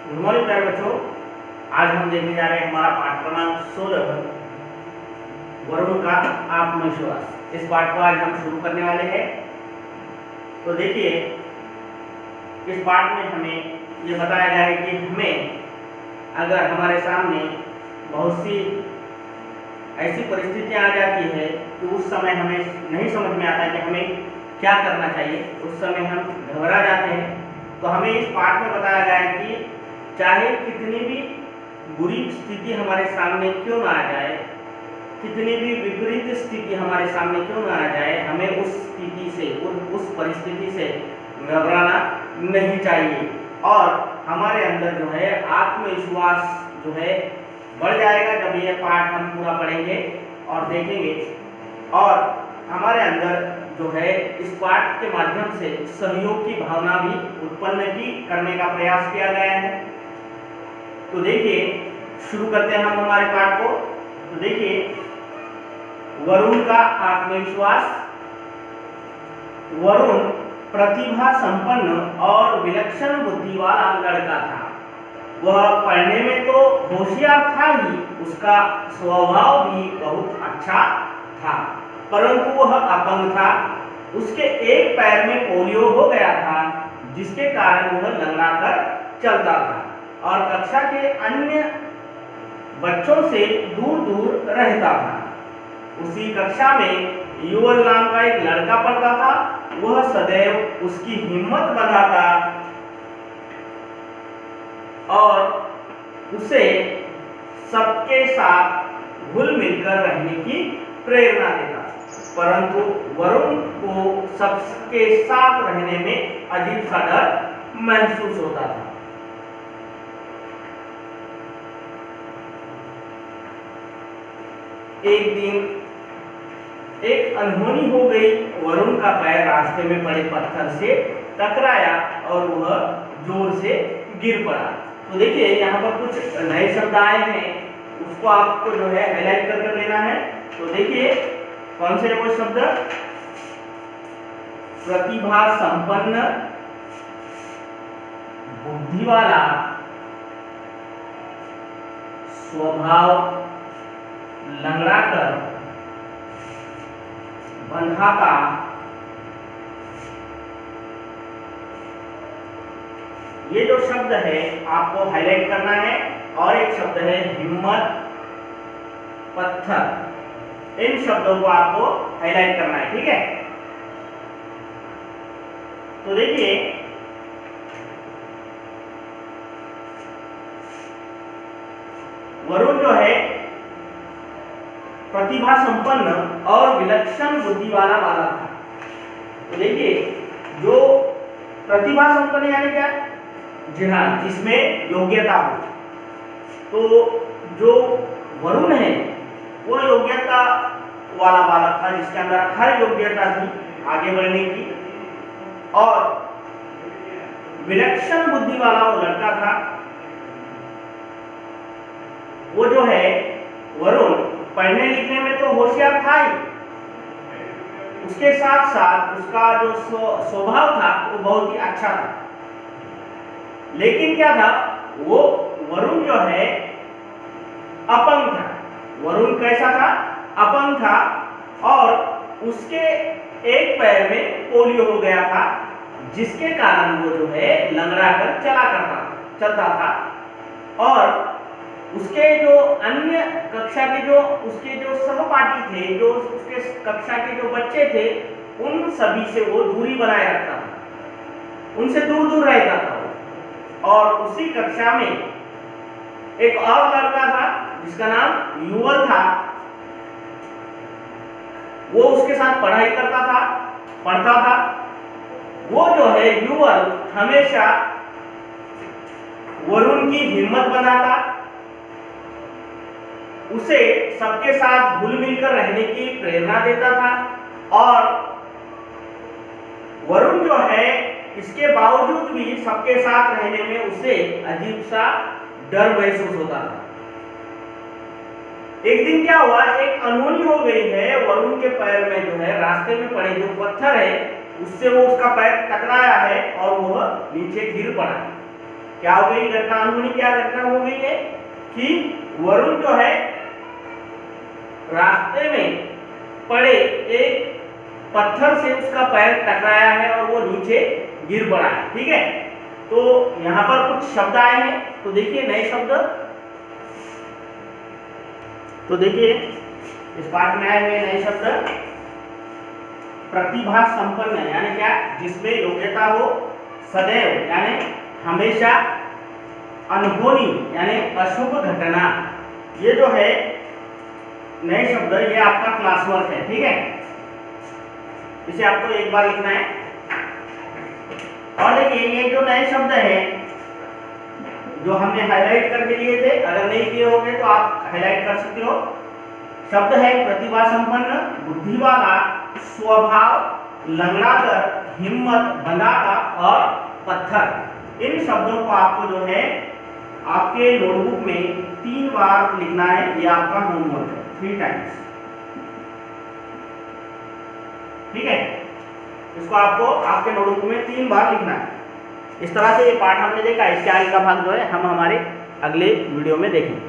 Good morning प्यारे बच्चों। आज हम देखने जा रहे हैं हमारा पाठ क्रमांक 16 वरुण का आत्मविश्वास। इस पाठ को आज हम शुरू करने वाले हैं। तो देखिए, इस पाठ में हमें ये बताया गया है कि हमें अगर हमारे सामने बहुत सी ऐसी परिस्थितियां आ जाती है कि उस समय हमें नहीं समझ में आता कि हमें क्या करना चाहिए, उस समय हम घबरा जाते हैं। तो हमें इस पाठ में बताया गया है कि चाहे कितनी भी बुरी स्थिति हमारे सामने क्यों ना आ जाए, कितनी भी विपरीत स्थिति हमारे सामने क्यों ना आ जाए, हमें उस स्थिति से उस परिस्थिति से घबराना नहीं चाहिए और हमारे अंदर जो है आत्मविश्वास जो है बढ़ जाएगा जब ये पाठ हम पूरा पढ़ेंगे और देखेंगे। और हमारे अंदर जो है इस पाठ के माध्यम से सहयोग की भावना भी उत्पन्न करने का प्रयास किया गया है। तो देखिए, शुरू करते हैं हम हमारे पाठ को। तो देखिए, वरुण का आत्मविश्वास। वरुण प्रतिभा संपन्न और विलक्षण बुद्धि वाला लड़का था। वह पढ़ने में तो होशियार था ही, उसका स्वभाव भी बहुत अच्छा था, परंतु वह अपंग था। उसके एक पैर में पोलियो हो गया था, जिसके कारण वह लंगड़ा कर चलता था और कक्षा के अन्य बच्चों से दूर दूर रहता था। उसी कक्षा में युवल नाम का एक लड़का पढ़ता था। वह सदैव उसकी हिम्मत बढ़ाता और उसे सबके साथ घुल मिलकर रहने की प्रेरणा देता, परंतु वरुण को सबके साथ रहने में अजीब सा डर महसूस होता था। एक दिन एक अनहोनी हो गई। वरुण का पैर रास्ते में पड़े पत्थर से टकराया और वह जोर से गिर पड़ा। तो देखिए, यहाँ पर कुछ नए शब्द आए हैं, उसको आपको जो है हाईलाइट कर लेना है। तो देखिए, कौन से वो शब्द? प्रतिभा संपन्न, बुद्धि वाला, स्वभाव लंगड़ा कर बंधाता, ये जो शब्द है आपको हाईलाइट करना है। और एक शब्द है हिम्मत, पत्थर। इन शब्दों को आपको हाईलाइट करना है, ठीक है। तो देखिए, वरुण जो है प्रतिभा संपन्न और विलक्षण बुद्धि वाला बालक था। तो देखिए, जो प्रतिभा संपन्न यानी क्या? जी हाँ, जिसमें योग्यता हो। तो जो वरुण है वो योग्यता वाला बालक था, जिसके अंदर हर योग्यता थी आगे बढ़ने की। और विलक्षण बुद्धि वाला वो लड़का था। वो जो है वरुण पढ़ने लिखने में तो होशियार था ही, उसके साथ साथ उसका जो स्वभाव था वो बहुत ही अच्छा था। लेकिन क्या था, वो वरुण जो है अपंग था। वरुण कैसा था? अपंग था और उसके एक पैर में पोलियो हो गया था, जिसके कारण वो जो है लंगड़ा कर चलता था। और उसके जो अन्य कक्षा के जो उसके जो सहपाठी थे, जो उसके कक्षा के जो बच्चे थे, उन सभी से वो दूरी बनाए रखता था, उनसे दूर दूर रहता था। और उसी कक्षा में एक और लड़का था जिसका नाम युवल था। वो उसके साथ पढ़ाई पढ़ता था। वो जो है युवल हमेशा वरुण की हिम्मत बनाता, उसे सबके साथ घुल मिलकर रहने की प्रेरणा देता था। और वरुण जो है इसके बावजूद भी सबके साथ रहने में उसे अजीब सा डर महसूस होता था। एक दिन क्या हुआ, एक अनहोनी हो गई है। वरुण के पैर में जो है रास्ते में पड़े जो पत्थर है उससे वो उसका पैर टकराया है और वह नीचे गिर पड़ा। क्या हो गई घटना? अनहोनी क्या घटना हो गई है कि वरुण जो है रास्ते में पड़े एक पत्थर से उसका पैर टकराया है और वो नीचे गिर पड़ा है। ठीक है, तो यहाँ पर कुछ शब्द आए हैं, तो देखिए नए शब्द। तो देखिए इस पाठ में आए हुए नए शब्द, प्रतिभा संपन्न यानी क्या? जिसमें योग्यता हो, सदैव यानी हमेशा, अनहोनी यानी अशुभ घटना। ये जो है नए शब्द, ये आपका क्लास वर्क है। ठीक है, इसे आपको एक बार लिखना है। और देखिए ये जो नए शब्द है जो हमने हाईलाइट करके लिए थे, अगर नहीं किए होंगे तो आप हाईलाइट कर सकते हो। शब्द है प्रतिभा संपन्न, बुद्धि वाला, स्वभाव, लंगड़ाकर, हिम्मत, बनाता और पत्थर। इन शब्दों को आपको जो है आपके नोटबुक में 3 बार लिखना है। ये आपका होमवर्क है, 3 टाइम्स। ठीक है, इसको आपको आपके नोटबुक में 3 बार लिखना है। इस तरह से ये पाठ हमने देखा। इसके आगे का भाग जो है हम हमारे अगले वीडियो में देखेंगे।